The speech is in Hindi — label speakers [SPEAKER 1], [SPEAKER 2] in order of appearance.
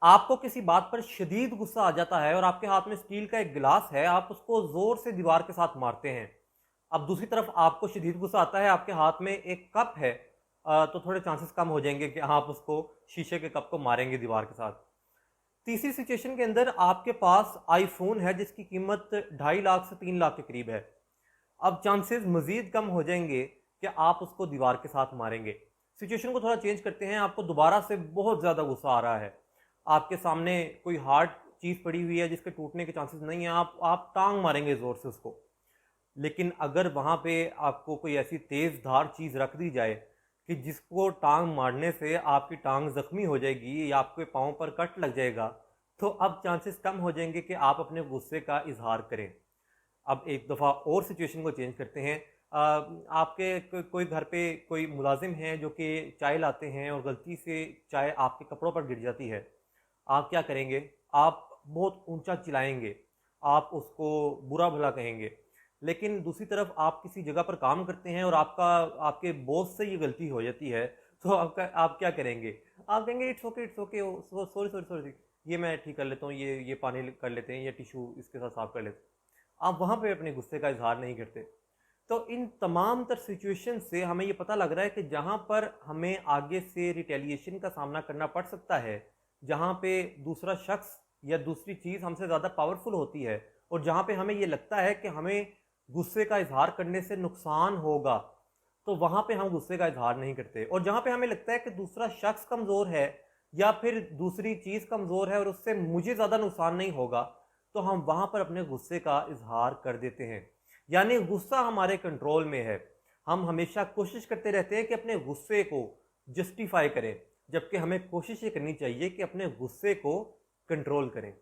[SPEAKER 1] आपको किसी बात पर शदीद गुस्सा आ जाता है और आपके हाथ में स्टील का एक गिलास है, आप उसको ज़ोर से दीवार के साथ मारते हैं। अब दूसरी तरफ आपको शदीद गुस्सा आता है, आपके हाथ में एक कप है, तो थोड़े चांसेस कम हो जाएंगे कि आप उसको शीशे के कप को मारेंगे दीवार के साथ। तीसरी सिचुएशन के अंदर आपके पास आईफोन है जिसकी कीमत 2.5 लाख से 3 लाख के करीब है। अब चांसेस मजीद कम हो जाएंगे कि आप उसको दीवार के साथ मारेंगे। सिचुएशन को थोड़ा चेंज करते हैं, आपको दोबारा से बहुत ज़्यादा गुस्सा आ रहा है, आपके सामने कोई हार्ड चीज़ पड़ी हुई है जिसके टूटने के चांसेस नहीं है, आप टांग मारेंगे ज़ोर से उसको। लेकिन अगर वहाँ पे आपको कोई ऐसी तेज़ धार चीज़ रख दी जाए कि जिसको टांग मारने से आपकी टांग ज़ख्मी हो जाएगी या आपके पाँव पर कट लग जाएगा, तो अब चांसेस कम हो जाएंगे कि आप अपने गुस्से का इजहार करें। अब एक दफ़ा और सिचुएशन को चेंज करते हैं। आपके कोई घर पे कोई मुलाजिम हैं जो कि चाय लाते हैं और गलती से चाय आपके कपड़ों पर गिर जाती है। आप क्या करेंगे? आप बहुत ऊंचा चिल्लाएंगे, आप उसको बुरा भला कहेंगे। लेकिन दूसरी तरफ आप किसी जगह पर काम करते हैं और आपके बॉस से ये गलती हो जाती है, तो आप क्या करेंगे? आप कहेंगे it's okay, it's okay, sorry sorry sorry, ये मैं ठीक कर लेता हूँ, ये पानी कर लेते हैं या टिशू इसके साथ साफ कर लेते हैं। आप वहाँ पे अपने गुस्से का इजहार नहीं करते। तो इन तमाम तर सिचुएशन से हमें ये पता लग रहा है कि जहाँ पर हमें आगे से रिटेलिएशन का सामना करना पड़ सकता है, जहाँ पे दूसरा शख्स या दूसरी चीज़ हमसे ज़्यादा पावरफुल होती है और जहाँ पे हमें ये लगता है कि हमें गुस्से का इजहार करने से नुकसान होगा, तो वहाँ पे हम गुस्से का इजहार नहीं करते। और जहाँ पे हमें लगता है कि दूसरा शख्स कमज़ोर है या फिर दूसरी चीज़ कमज़ोर है और उससे मुझे ज़्यादा नुकसान नहीं होगा, तो हम वहाँ पर अपने गुस्से का इजहार कर देते हैं। यानी गुस्सा हमारे कंट्रोल में है। हम हमेशा कोशिश करते रहते हैं कि अपने गुस्से को जस्टिफाई करें, जबकि हमें कोशिश ये करनी चाहिए कि अपने गुस्से को कंट्रोल करें।